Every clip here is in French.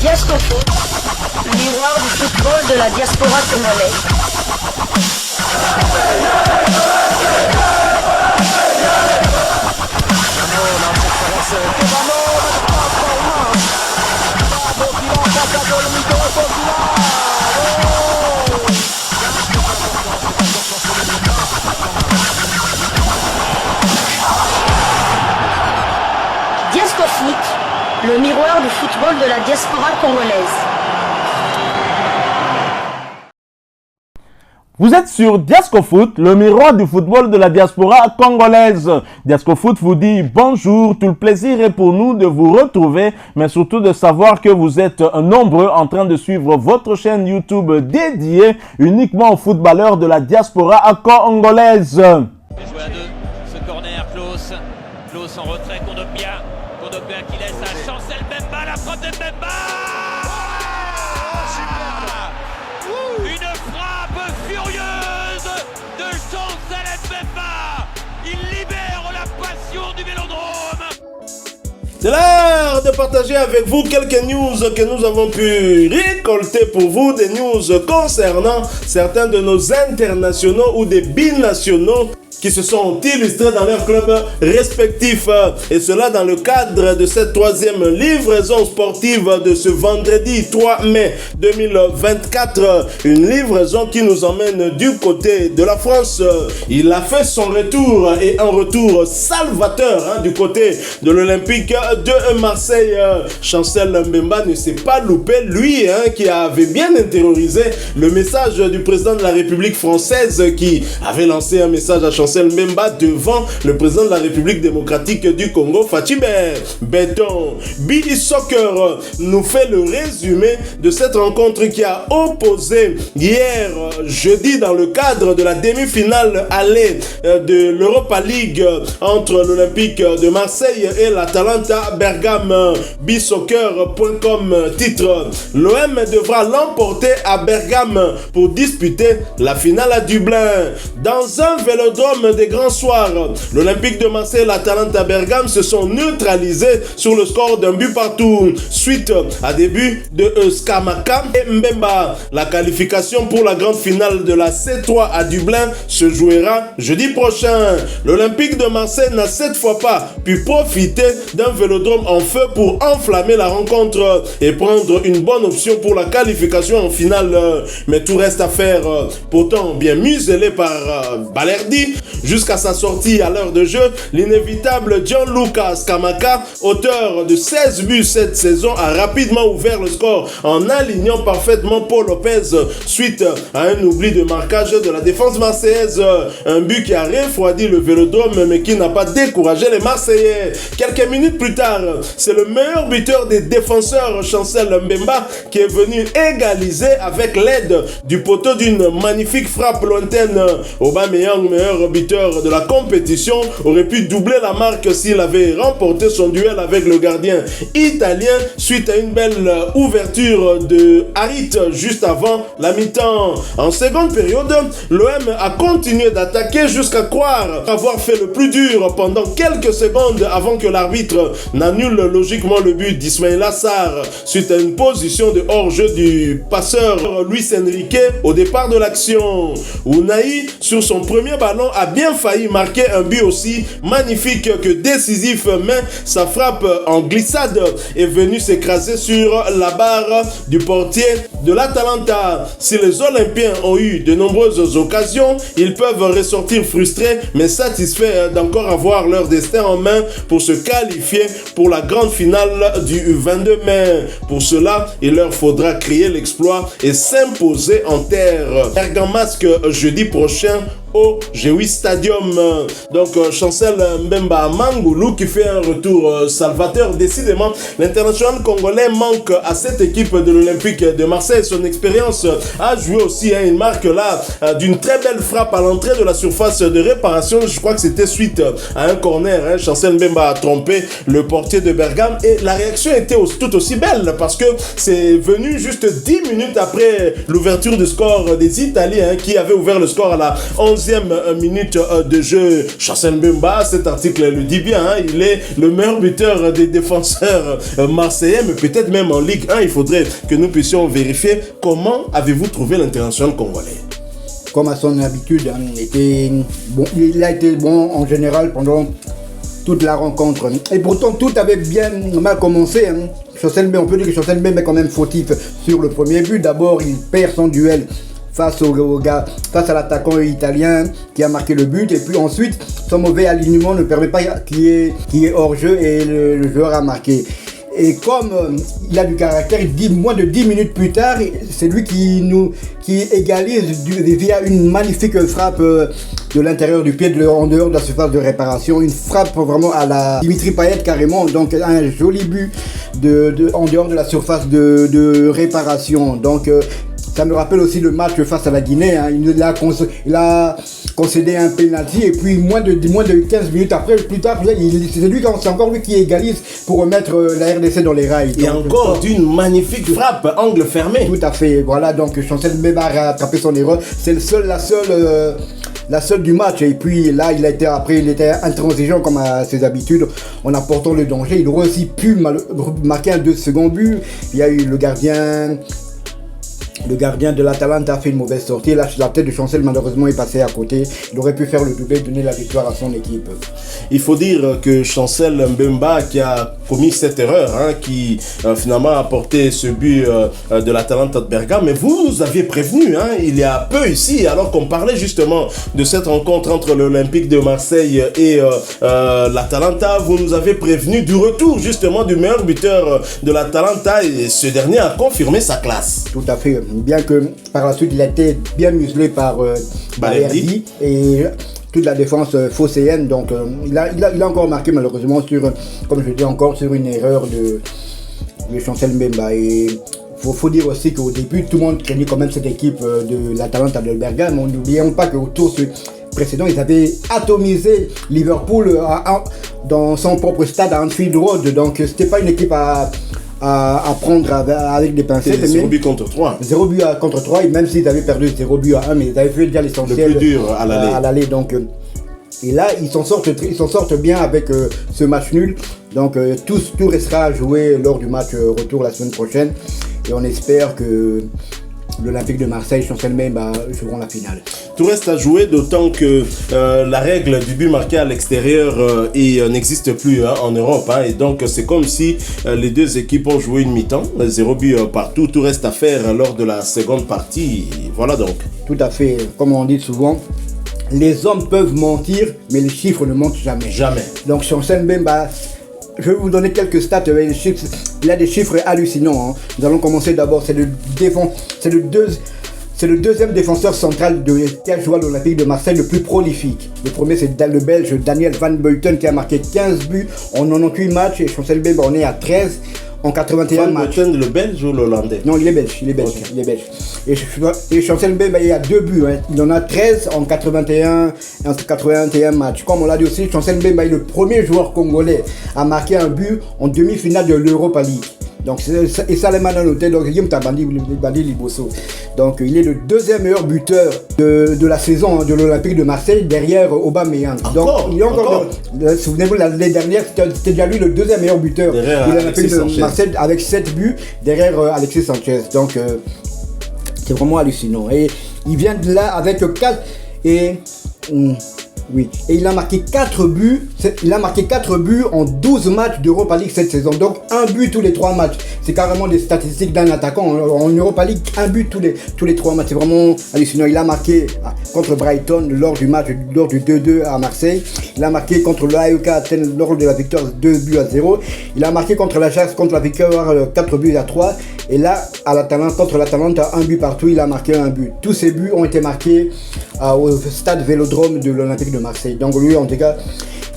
Diasco Foot, le miroir du football de la diaspora congolaise. Diasco Foot, le miroir du football de la diaspora congolaise. Vous êtes sur Diasco Foot, le miroir du football de la diaspora congolaise. Diasco Foot vous dit bonjour, tout le plaisir est pour nous de vous retrouver, mais surtout de savoir que vous êtes nombreux en train de suivre votre chaîne YouTube dédiée uniquement aux footballeurs de la diaspora congolaise. Joué à deux, ce corner, Klaus en retrait, Kondogbia qui laisse à Chancel Mbemba, la frappe de Mbemba. Une frappe furieuse de Chancel Mbemba. Il libère la passion du Vélodrome. C'est l'heure de partager avec vous quelques news que nous avons pu récolter pour vous, des news concernant certains de nos internationaux ou des binationaux qui se sont illustrés dans leurs clubs respectifs. Et cela dans le cadre de cette troisième livraison sportive de ce vendredi 3 mai 2024. Une livraison qui nous emmène du côté de la France. Il a fait son retour et un retour salvateur du côté de l'Olympique de Marseille. Chancel Mbemba ne s'est pas loupé. Lui qui avait bien intériorisé le message du président de la République française qui avait lancé un message à Chancel Mbemba devant le président de la République démocratique du Congo, Fachi Béton. BI Soccer nous fait le résumé de cette rencontre qui a opposé hier jeudi dans le cadre de la demi-finale allée de l'Europa League entre l'Olympique de Marseille et l'Atalanta Bergame. BiSoccer.com titre: l'OM devra l'emporter à Bergame pour disputer la finale à Dublin. Dans un vélodrome des grands soirs, l'Olympique de Marseille et l'Atalanta Bergame se sont neutralisés sur le score d'un but partout suite à des buts de Skamaka et Mbemba. La qualification pour la grande finale de la C3 à Dublin se jouera jeudi prochain. L'Olympique de Marseille n'a cette fois pas pu profiter d'un vélodrome en feu pour enflammer la rencontre et prendre une bonne option pour la qualification en finale. Mais tout reste à faire. Pourtant bien muselé par Balerdi jusqu'à sa sortie à l'heure de jeu, l'inévitable Gianluca Scamacca, auteur de 16 buts cette saison, a rapidement ouvert le score en alignant parfaitement Paul Lopez suite à un oubli de marquage de la défense marseillaise. Un but qui a refroidi le vélodrome mais qui n'a pas découragé les Marseillais. Quelques minutes plus tard, c'est le meilleur buteur des défenseurs, Chancel Mbemba, qui est venu égaliser avec l'aide du poteau d'une magnifique frappe lointaine. Aubameyang, meilleur buteur de la compétition, aurait pu doubler la marque s'il avait remporté son duel avec le gardien italien suite à une belle ouverture de Harit juste avant la mi-temps. En seconde période, l'OM a continué d'attaquer jusqu'à croire avoir fait le plus dur pendant quelques secondes avant que l'arbitre n'annule logiquement le but d'Ismaïla Sarr suite à une position de hors-jeu du passeur Luis Enrique au départ de l'action. Unai, sur son premier ballon, a bien failli marquer un but aussi magnifique que décisif, mais sa frappe en glissade est venue s'écraser sur la barre du portier de l'Atalanta. Si les Olympiens ont eu de nombreuses occasions, ils peuvent ressortir frustrés mais satisfaits d'encore avoir leur destin en main pour se qualifier pour la grande finale du 22 mai. Pour cela, il leur faudra créer l'exploit et s'imposer en terre. Bergamasque jeudi prochain au G8 Stadium. Donc Chancel Mbemba Mangoulou qui fait un retour salvateur. Décidément, l'international congolais manque à cette équipe de l'Olympique de Marseille. Son expérience a joué aussi. Il marque là d'une très belle frappe à l'entrée de la surface de réparation. Je crois que c'était suite à un corner. Chancel Mbemba a trompé le portier de Bergame et la réaction était tout aussi belle parce que c'est venu juste 10 minutes après l'ouverture du score des Italiens qui avaient ouvert le score à la 11 11e minute de jeu, Chancel Mbemba, cet article le dit bien, hein, il est le meilleur buteur des défenseurs marseillais, mais peut-être même en Ligue 1, il faudrait que nous puissions vérifier. Comment avez-vous trouvé l'international congolais? Comme à son habitude, hein, il a été bon en général pendant toute la rencontre. Et pourtant, tout avait bien mal commencé. Hein. On peut dire que Chancel Mbemba est quand même fautif sur le premier but. D'abord, il perd son duel face à l'attaquant italien qui a marqué le but. Et puis ensuite, son mauvais alignement ne permet pas qu'il y ait hors-jeu et le joueur a marqué. Et comme il a du caractère, moins de 10 minutes plus tard, c'est lui qui égalise via une magnifique frappe de l'intérieur du pied, en dehors de la surface de réparation. Une frappe vraiment à la Dimitri Payet carrément, donc un joli but en dehors de la surface de réparation. Donc ça me rappelle aussi le match face à la Guinée. Hein. Il a concédé un penalty et puis moins de 15 minutes après, plus tard, c'est encore lui qui égalise pour remettre la RDC dans les rails. Et donc, encore d'une magnifique frappe, angle fermé. Tout à fait. Voilà, donc Chancel Mbemba a rattrapé son erreur. C'est la seule du match. Et puis là, il était intransigeant comme à ses habitudes en apportant le danger. Il aurait aussi pu marquer un second but. Il y a eu le gardien de l'Atalanta a fait une mauvaise sortie. La tête de Chancel malheureusement est passée à côté. Il aurait pu faire le doublé et donner la victoire à son équipe. Il faut dire que Chancel Mbemba qui a commis cette erreur, hein, qui finalement a apporté ce but de l'Atalanta de Bergame. Mais vous nous aviez prévenu, hein, il y a peu ici, alors qu'on parlait justement de cette rencontre entre l'Olympique de Marseille et l'Atalanta. Vous nous avez prévenu du retour justement du meilleur buteur de l'Atalanta et ce dernier a confirmé sa classe. Tout à fait. Bien que par la suite il a été bien muselé par Balerdi et toute la défense phocéenne, donc il a encore marqué malheureusement comme je dis encore, sur une erreur de Chancel Mbemba. Et faut dire aussi qu'au début tout le monde craignait quand même cette équipe de l'Atalanta de Bergame. N'oublions pas qu'au tour précédent ils avaient atomisé Liverpool dans son propre stade à Anfield Road, donc c'était pas une équipe à prendre avec des pincettes. 0 but contre 3. 0 but contre 3, et même s'ils avaient perdu 0 but à 1, mais ils avaient fait déjà l'essentiel. Le plus dur à l'aller. Donc, et là, ils s'en sortent bien avec ce match nul. Donc, tout restera à jouer lors du match retour la semaine prochaine. Et on espère que l'Olympique de Marseille, Chancel Mbemba joueront la finale. Tout reste à jouer, d'autant que la règle du but marqué à l'extérieur n'existe plus en Europe. Hein, et donc, c'est comme si les deux équipes ont joué une mi-temps, 0 but partout. Tout reste à faire lors de la seconde partie. Voilà donc. Tout à fait. Comme on dit souvent, les hommes peuvent mentir, mais les chiffres ne mentent jamais. Jamais. Donc, Chancel Mbemba, je vais vous donner quelques stats. Il a des chiffres hallucinants. Hein. Nous allons commencer d'abord. C'est le deuxième défenseur central qui a joué à l'Olympique de Marseille le plus prolifique. Le premier, c'est le Belge Daniel Van Buiten qui a marqué 15 buts en 98 matchs. Et Chancel Mbemba en est à 13 en 81 matchs. Van Buiten, le Belge ou l'Hollandais? Non, il est belge. Okay. Il est belge. Et Chancel Mbemba, il a 2 buts. Hein. Il en a 13 en 81 matchs. Comme on l'a dit aussi, Chancel Mbemba est le premier joueur congolais à marquer un but en demi-finale de l'Europa League. Donc, et ça les a noté, donc Guillaume Tabandi Liboso. Donc, il est le deuxième meilleur buteur de la saison de l'Olympique de Marseille, derrière Aubameyang. Donc, il est encore. Souvenez-vous, l'année dernière, c'était déjà lui le deuxième meilleur buteur de l'Olympique de Marseille, avec 7 buts, derrière Alexis Sanchez. Donc, c'est vraiment hallucinant. Et il vient de là avec 4 et il a marqué 4 buts. Il a marqué 4 buts en 12 matchs d'Europa League cette saison. Donc un but tous les 3 matchs. C'est carrément des statistiques d'un attaquant. En Europa League, un but tous les 3 matchs. C'est vraiment hallucinant. Il a marqué contre Brighton lors du 2-2 à Marseille. Il a marqué contre l'AEK Athènes lors de la victoire 2-0. Il a marqué contre l'Ajax, contre la victoire 4-3. Et là, contre l'Atalanta, un but partout, il a marqué un but. Tous ces buts ont été marqués au stade Vélodrome de l'Olympique de Marseille. Donc lui, en tout cas,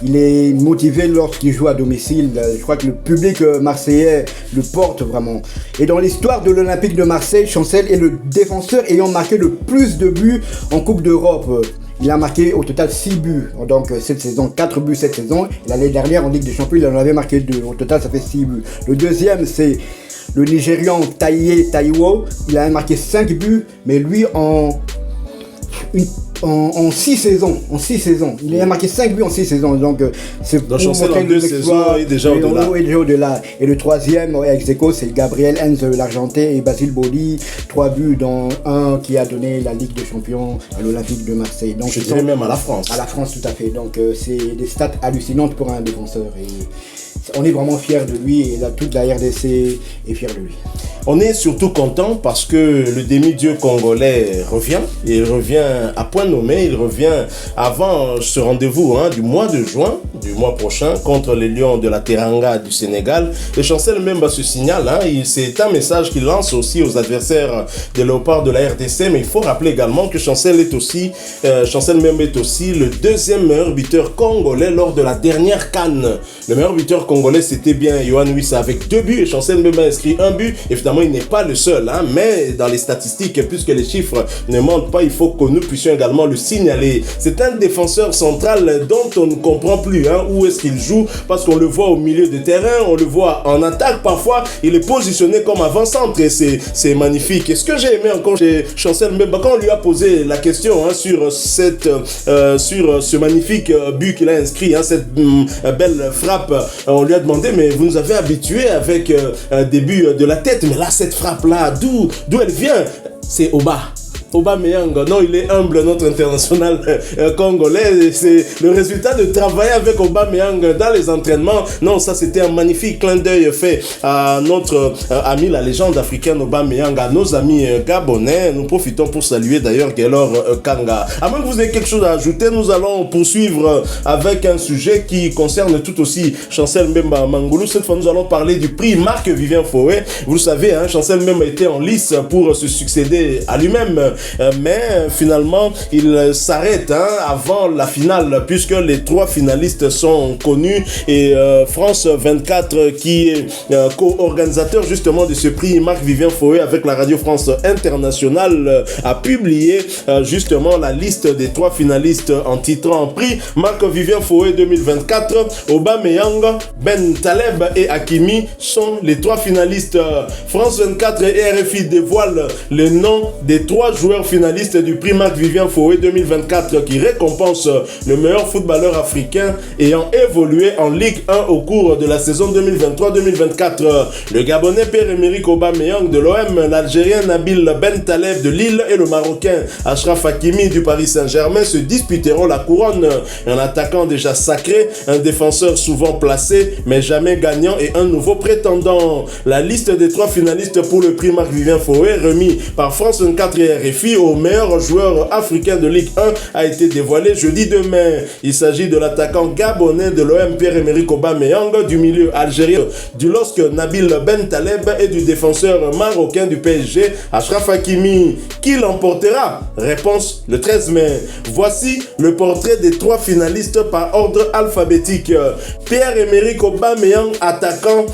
il est motivé lorsqu'il joue à domicile. Je crois que le public marseillais le porte vraiment. Et dans l'histoire de l'Olympique de Marseille, Chancel est le défenseur ayant marqué le plus de buts en Coupe d'Europe. Il a marqué au total 6 buts. Donc cette saison, 4 buts cette saison. L'année dernière, en Ligue des Champions, il en avait marqué 2. Au total, ça fait 6 buts. Le deuxième, c'est le Nigérian Taiwo. Il a marqué 5 buts, mais lui en 6 saisons. Il a marqué 5 buts en 6 saisons. Donc, c'est pour Chancel en 2 saisons est déjà au-delà. Et le troisième, ex-aequo, c'est Gabriel Heinz, l'Argentais, et Basile Boli. 3 buts, dont un qui a donné la Ligue des Champions à l'Olympique de Marseille. Donc, je dirais même à la France. À la France, tout à fait. Donc, c'est des stats hallucinantes pour un défenseur. Et on est vraiment fiers de lui et toute la RDC est fière de lui. On est surtout content parce que le demi-dieu congolais revient. Il revient à point nommé. Il revient avant ce rendez-vous du mois de juin, du mois prochain, contre les Lions de la Teranga du Sénégal. Et Chancel Mbemba se signale. C'est un message qu'il lance aussi aux adversaires des Léopards de la RDC. Mais il faut rappeler également que Chancel Mbemba est aussi le deuxième meilleur buteur congolais lors de la dernière CAN. Le meilleur buteur congolais, c'était bien Yohan Wissa avec 2 buts. Et Chancel Mbemba a inscrit 1 but. Évidemment, il n'est pas le seul, mais dans les statistiques, puisque les chiffres ne mentent pas, il faut que nous puissions également le signaler. C'est un défenseur central dont on ne comprend plus où est-ce qu'il joue, parce qu'on le voit au milieu de terrain, on le voit en attaque, parfois il est positionné comme avant-centre et c'est magnifique. Et ce que j'ai aimé encore chez Chancel Mbemba, quand on lui a posé la question sur ce magnifique but qu'il a inscrit, cette belle frappe, on lui a demandé, mais vous nous avez habitués avec des buts de la tête, mais là cette frappe là, d'où elle vient? C'est Aubameyang, non, il est humble, notre international congolais. C'est le résultat de travailler avec Aubameyang dans les entraînements. Non, ça c'était un magnifique clin d'œil fait à notre ami, la légende africaine Aubameyang, à nos amis gabonais. Nous profitons pour saluer d'ailleurs Gaylor Kanga. À moins que vous ayez quelque chose à ajouter, nous allons poursuivre avec un sujet qui concerne tout aussi Chancel Mbemba Mangulu. Cette fois, nous allons parler du prix Marc-Vivien Foé. Vous le savez, Chancel Mbemba était en lice pour se succéder à lui-même. Mais finalement il s'arrête avant la finale, puisque les 3 finalistes sont connus et France 24 qui est co-organisateur justement de ce prix Marc-Vivien Foé avec la Radio France Internationale a publié justement la liste des 3 finalistes en titrant prix Marc-Vivien Foé 2024. Aubameyang, Ben Taleb et Hakimi sont les 3 finalistes. France 24 et RFI dévoilent les noms des 3 joueurs finalistes du prix Marc-Vivien Foé 2024 qui récompense le meilleur footballeur africain ayant évolué en Ligue 1 au cours de la saison 2023-2024. Le Gabonais Pierre-Emerick Aubameyang de l'OM, l'Algérien Nabil Ben Taleb de Lille et le Marocain Achraf Hakimi du Paris Saint-Germain se disputeront la couronne. Un attaquant déjà sacré, un défenseur souvent placé mais jamais gagnant et un nouveau prétendant. La liste des 3 finalistes pour le prix Marc-Vivien Foé remis par France 24 et RFI au meilleur joueur africain de Ligue 1 a été dévoilé jeudi demain. Il s'agit de l'attaquant gabonais de l'OM Pierre-Emerick Aubameyang, du milieu algérien du LOSC Nabil Ben Taleb et du défenseur marocain du PSG Achraf Hakimi. Qui l'emportera? Réponse le 13 mai. Voici le portrait des 3 finalistes par ordre alphabétique. Pierre-Emerick Aubameyang, attaquant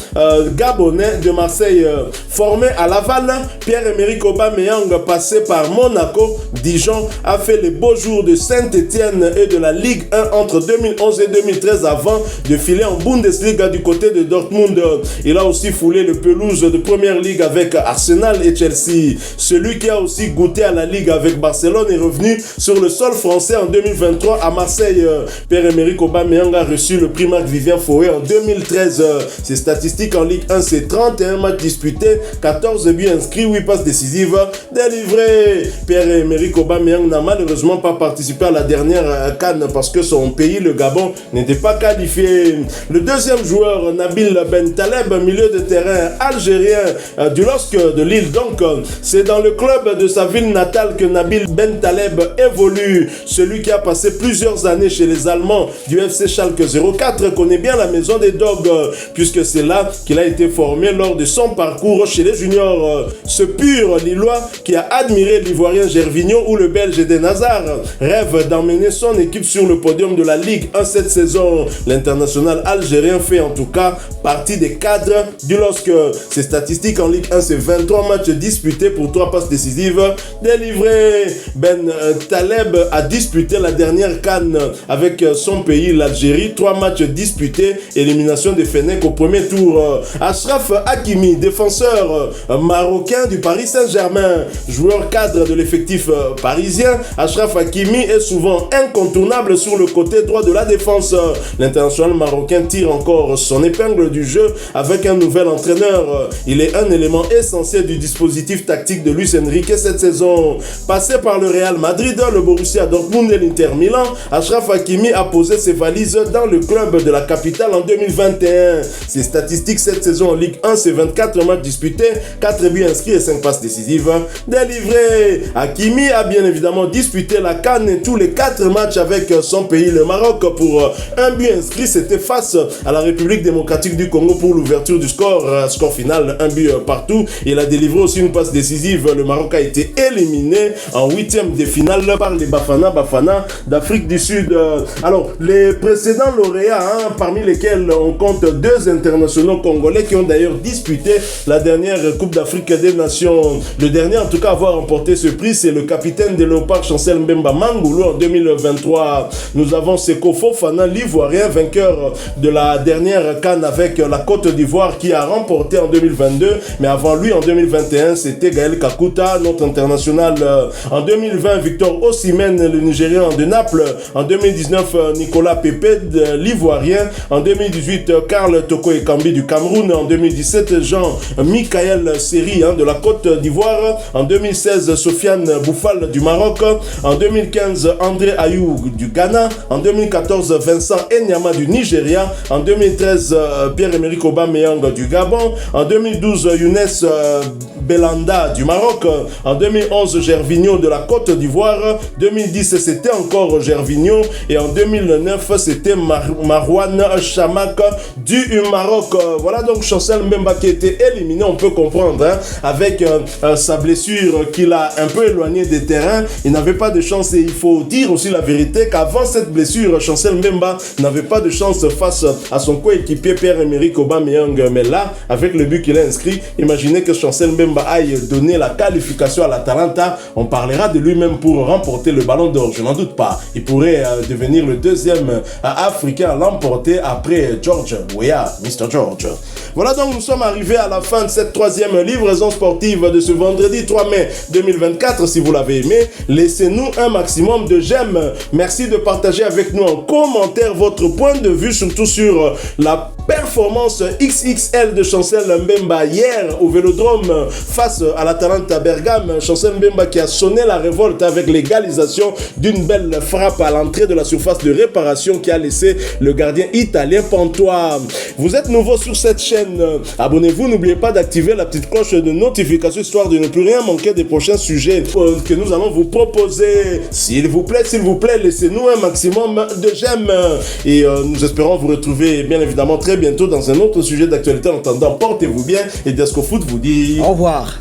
gabonais de Marseille, formé à Laval. Pierre-Emerick Aubameyang, passé par Monaco, Dijon, a fait les beaux jours de Saint-Etienne et de la Ligue 1 entre 2011 et 2013 avant de filer en Bundesliga du côté de Dortmund. Il a aussi foulé le pelouse de Première Ligue avec Arsenal et Chelsea. Celui qui a aussi goûté à la Ligue avec Barcelone est revenu sur le sol français en 2023 à Marseille. Pierre-Emerick Aubameyang a reçu le prix Marc-Vivien Foé en 2013. Ses statistiques en Ligue 1, c'est 31 matchs disputés, 14 buts inscrits, 8 passes décisives délivrées. Pierre-Emerick Aubameyang n'a malheureusement pas participé à la dernière CAN parce que son pays, le Gabon, n'était pas qualifié. Le deuxième joueur, Nabil Ben Taleb, milieu de terrain algérien du LOSC de Lille. Donc, c'est dans le club de sa ville natale que Nabil Ben Taleb évolue. Celui qui a passé plusieurs années chez les Allemands du FC Schalke 04 connaît bien la maison des Dogs, puisque c'est là qu'il a été formé lors de son parcours chez les juniors. Ce pur Lillois qui a admiré l'Ivoirien Gervinho ou le Belge Eden Hazard rêve d'emmener son équipe sur le podium de la Ligue 1 cette saison. L'international algérien fait en tout cas partie des cadres du LOSC. Ses statistiques en Ligue 1, c'est 23 matchs disputés pour 3 passes décisives délivrées. Ben Taleb a disputé la dernière CAN avec son pays, l'Algérie. 3 matchs disputés, élimination de Fenech au premier tour. Achraf Hakimi, défenseur marocain du Paris Saint-Germain, joueur cadre cadre de l'effectif parisien, Achraf Hakimi est souvent incontournable sur le côté droit de la défense. L'international marocain tire encore son épingle du jeu avec un nouvel entraîneur. Il est un élément essentiel du dispositif tactique de Luis Enrique cette saison. Passé par le Real Madrid, le Borussia Dortmund et l'Inter Milan, Achraf Hakimi a posé ses valises dans le club de la capitale en 2021. Ses statistiques cette saison en Ligue 1, c'est 24 matchs disputés, 4 buts inscrits et 5 passes décisives délivrées. Hakimi a bien évidemment disputé la CAN et tous les 4 matchs avec son pays, le Maroc, pour un but inscrit. C'était face à la République démocratique du Congo pour l'ouverture du score final, un but partout. Il a délivré aussi une passe décisive. Le Maroc a été éliminé en 8e de finale par les Bafana d'Afrique du Sud. Alors, les précédents lauréats, parmi lesquels on compte 2 internationaux congolais qui ont d'ailleurs disputé la dernière Coupe d'Afrique des Nations. Le dernier en tout cas à avoir remporté ce prix, c'est le capitaine des Léopards, Chancel Mbemba Mangulu, en 2023. Nous avons Seko Fofana, l'Ivoirien, vainqueur de la dernière CAN avec la Côte d'Ivoire, qui a remporté en 2022. Mais avant lui, en 2021, c'était Gaël Kakuta, notre international. En 2020, Victor Osimhen, le Nigérian de Naples. En 2019, Nicolas Pepe, l'Ivoirien. En 2018, Karl Toko Ekambi du Cameroun. En 2017, Jean-Michael Seri de la Côte d'Ivoire. En 2016, Sofiane Bouffal du Maroc. En 2015, André Ayou du Ghana. En 2014, Vincent Enyama du Nigeria. En 2013, Pierre-Emerick Aubameyang du Gabon. En 2012, Younes Belanda du Maroc. En 2011, Gervinho de la Côte d'Ivoire. 2010, c'était encore Gervinho. Et en 2009, c'était Marouane Chamak du Maroc. Voilà donc Chancel Mbemba qui a été éliminé, on peut comprendre, avec sa blessure qui l'a un peu éloigné des terrains. Il n'avait pas de chance et il faut dire aussi la vérité qu'avant cette blessure, Chancel Mbemba n'avait pas de chance face à son coéquipier Pierre-Emerick Aubameyang. Mais là, avec le but qu'il a inscrit, imaginez que Chancel Mbemba aille donner la qualification à l'Atalanta. On parlera de lui-même pour remporter le ballon d'or, je n'en doute pas. Il pourrait devenir le deuxième africain à l'emporter après George Weah, Mr. George. Voilà donc nous sommes arrivés à la fin de cette 3e livraison sportive de ce vendredi 3 mai 2024. Si vous l'avez aimé, laissez-nous un maximum de j'aime. Merci de partager avec nous en commentaire votre point de vue, surtout sur la performance XXL de Chancel Mbemba hier au Vélodrome face à l'Atalanta Bergame. Chancel Mbemba qui a sonné la révolte avec l'égalisation d'une belle frappe à l'entrée de la surface de réparation qui a laissé le gardien italien pantois. Vous êtes nouveau sur cette chaîne, abonnez-vous, n'oubliez pas d'activer la petite cloche de notification histoire de ne plus rien manquer des prochains sujets que nous allons vous proposer. S'il vous plaît, laissez-nous un maximum de j'aime et nous espérons vous retrouver bien évidemment très bientôt dans un autre sujet d'actualité. En attendant, portez-vous bien et Diasco Foot vous dit au revoir.